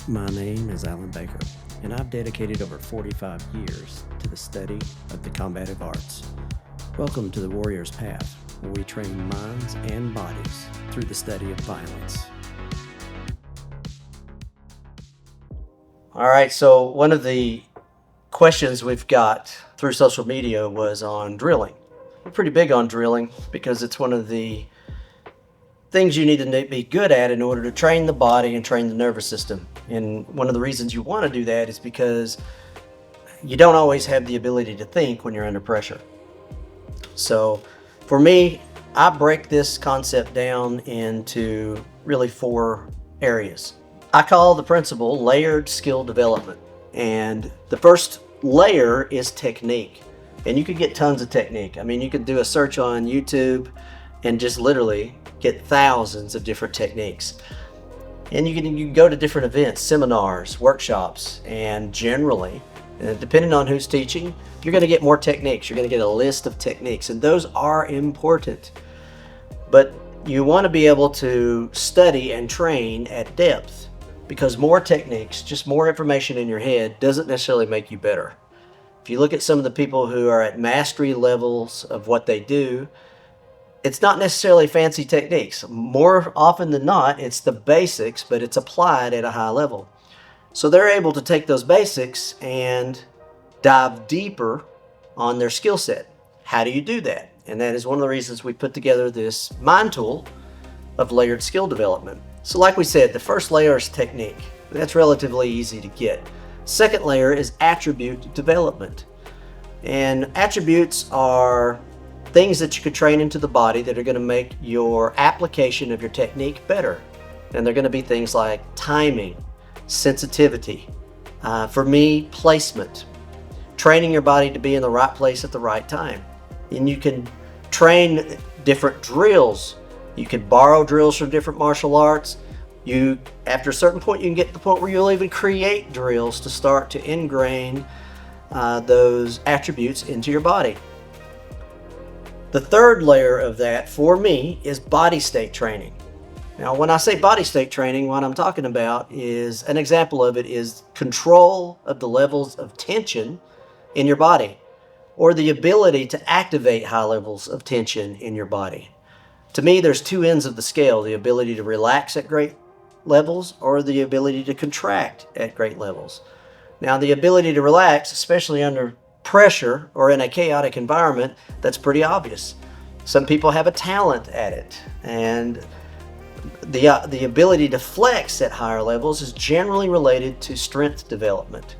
My name is Alan Baker, and I've dedicated over 45 years to the study of the combative arts. Welcome to the Warrior's Path, where we train minds and bodies through the study of violence. All right, so one of the questions we've got through social media was on drilling. We're pretty big on drilling because it's one of the things you need to be good at in order to train the body and train the nervous system. And one of the reasons you want to do that is because you don't always have the ability to think when you're under pressure. So for me, I break this concept down into really 4 areas. I call the principle layered skill development. And the first layer is technique. And you could get tons of technique. I mean, you could do a search on YouTube and just literally get thousands of different techniques. And you can go to different events, seminars, workshops, and generally, depending on who's teaching, you're going to get more techniques. You're going to get a list of techniques, and those are important. But you want to be able to study and train at depth, because more techniques, just more information in your head, doesn't necessarily make you better. If you look at some of the people who are at mastery levels of what they do, it's not necessarily fancy techniques. More often than not, it's the basics, but it's applied at a high level. So they're able to take those basics and dive deeper on their skill set. How do you do that? And that is one of the reasons we put together this mind tool of layered skill development. So like we said, the first layer is technique. That's relatively easy to get. Second layer is attribute development. And attributes are things that you could train into the body that are going to make your application of your technique better. And they're going to be things like timing, sensitivity, for me, placement, training your body to be in the right place at the right time. And you can train different drills. You can borrow drills from different martial arts. After a certain point, you can get to the point where you'll even create drills to start to ingrain those attributes into your body. The third layer of that, for me, is body state training. Now, when I say body state training, what I'm talking about is, an example of it is control of the levels of tension in your body, or the ability to activate high levels of tension in your body. To me, there's 2 ends of the scale, the ability to relax at great levels or the ability to contract at great levels. Now, the ability to relax, especially under pressure or in a chaotic environment, that's pretty obvious. Some people have a talent at it, and the ability to flex at higher levels is generally related to strength development.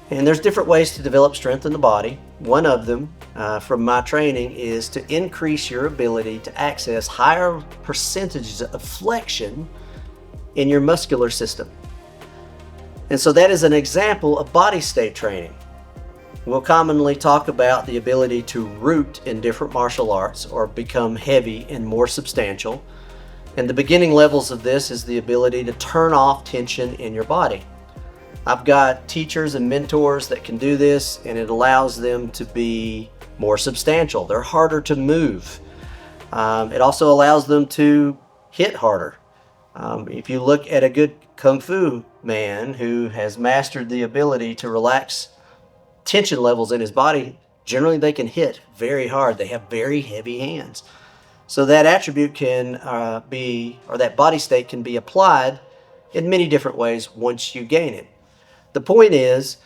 And there's different ways to develop strength in the body. One of them, from my training, is to increase your ability to access higher percentages of flexion in your muscular system. And so that is an example of body state training. We'll commonly talk about the ability to root in different martial arts or become heavy and more substantial. And the beginning levels of this is the ability to turn off tension in your body. I've got teachers and mentors that can do this, and it allows them to be more substantial. They're harder to move. It also allows them to hit harder. If you look at a good Kung Fu man who has mastered the ability to relax tension levels in his body, generally they can hit very hard. They have very heavy hands. So that attribute can that body state can be applied in many different ways once you gain it. The point is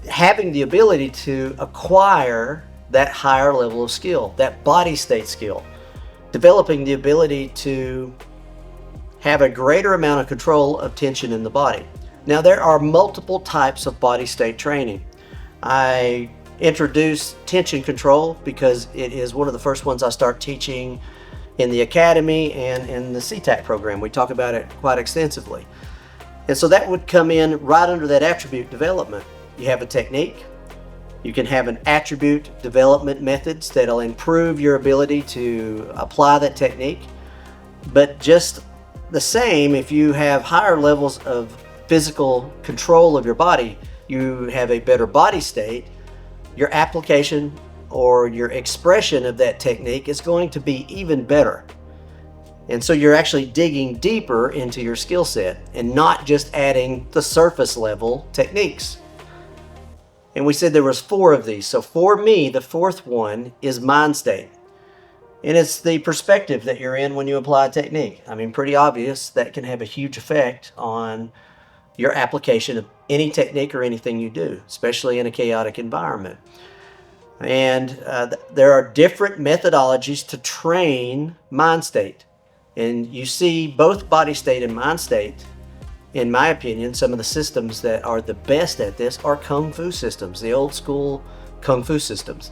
having the ability to acquire that higher level of skill, that body state skill, developing the ability to have a greater amount of control of tension in the body. Now, there are multiple types of body state training. I introduce tension control because it is one of the first ones I start teaching in the academy and in the C-Tac program. We talk about it quite extensively. And so that would come in right under that attribute development. You have a technique. You can have an attribute development methods that'll improve your ability to apply that technique. But just the same, if you have higher levels of physical control of your body, you have a better body state, your application or your expression of that technique is going to be even better. And so you're actually digging deeper into your skill set and not just adding the surface level techniques. And we said there was 4 of these. So for me, the 4th one is mind state. And it's the perspective that you're in when you apply a technique. I mean, pretty obvious that can have a huge effect on your application of any technique or anything you do, especially in a chaotic environment. And there are different methodologies to train mind state. And you see both body state and mind state. In my opinion, some of the systems that are the best at this are Kung Fu systems, the old school Kung Fu systems.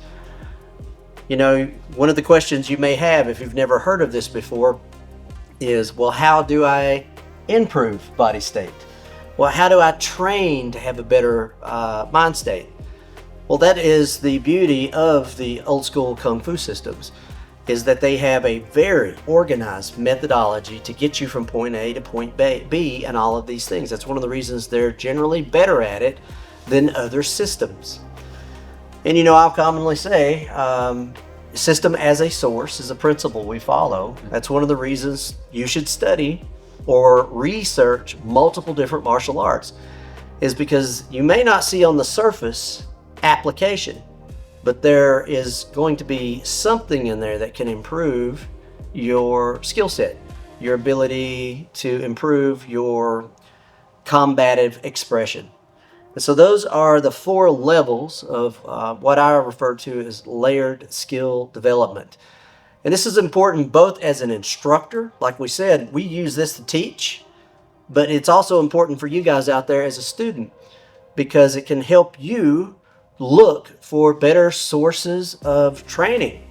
You know, one of the questions you may have if you've never heard of this before is, well, how do I improve body state? Well, how do I train to have a better mind state? Well, that is the beauty of the old school Kung Fu systems, is that they have a very organized methodology to get you from point A to point B and all of these things. That's one of the reasons they're generally better at it than other systems. And you know, I'll commonly say, system as a source is a principle we follow. That's one of the reasons you should study or research multiple different martial arts, is because you may not see on the surface application, but there is going to be something in there that can improve your skill set, your ability to improve your combative expression. And so those are the 4 levels of what I refer to as layered skill development. And this is important both as an instructor, like we said, we use this to teach, but it's also important for you guys out there as a student, because it can help you look for better sources of training.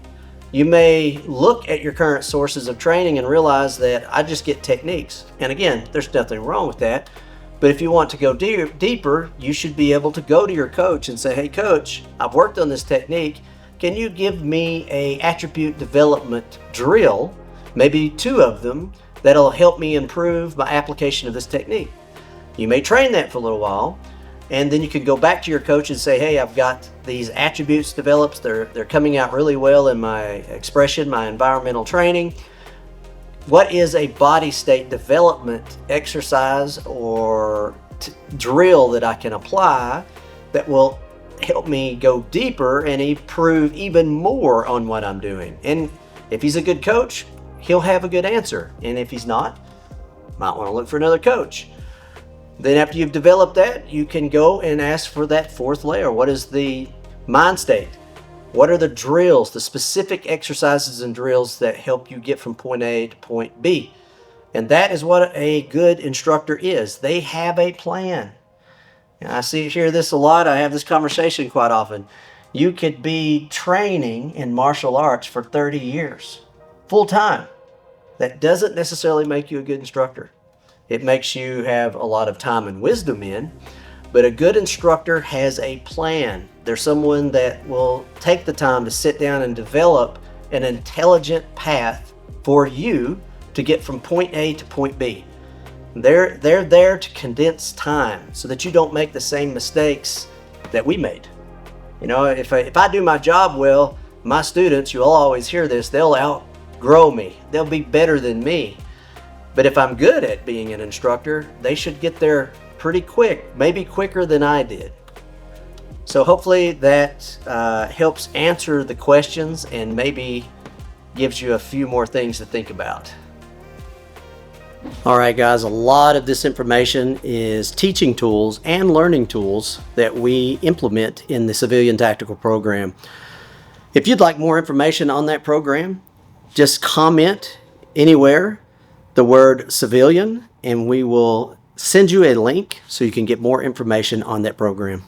You may look at your current sources of training and realize that I just get techniques. And again, there's nothing wrong with that. But if you want to go deeper, you should be able to go to your coach and say, hey coach, I've worked on this technique. Can you give me a attribute development drill, maybe 2 of them, that'll help me improve my application of this technique? You may train that for a little while, and then you can go back to your coach and say, hey, I've got these attributes developed. They're coming out really well in my expression, my environmental training. What is a body state development exercise or drill that I can apply that will help me go deeper and improve even more on what I'm doing? And if he's a good coach, he'll have a good answer. And if he's not, might want to look for another coach. Then after you've developed that, you can go and ask for that 4th layer. What is the mind state? What are the drills, the specific exercises and drills that help you get from point A to point B? And that is what a good instructor is. They have a plan. And I hear this a lot. I have this conversation quite often. You could be training in martial arts for 30 years, full time. That doesn't necessarily make you a good instructor. It makes you have a lot of time and wisdom in, but a good instructor has a plan. They're someone that will take the time to sit down and develop an intelligent path for you to get from point A to point B. They're there to condense time so that you don't make the same mistakes that we made. You know, if I do my job well, my students, you'll always hear this, they'll outgrow me. They'll be better than me. But if I'm good at being an instructor, they should get there pretty quick, maybe quicker than I did. So hopefully that helps answer the questions and maybe gives you a few more things to think about. All right, guys, a lot of this information is teaching tools and learning tools that we implement in the civilian tactical program. If you'd like more information on that program, just comment anywhere the word civilian, and we will send you a link so you can get more information on that program.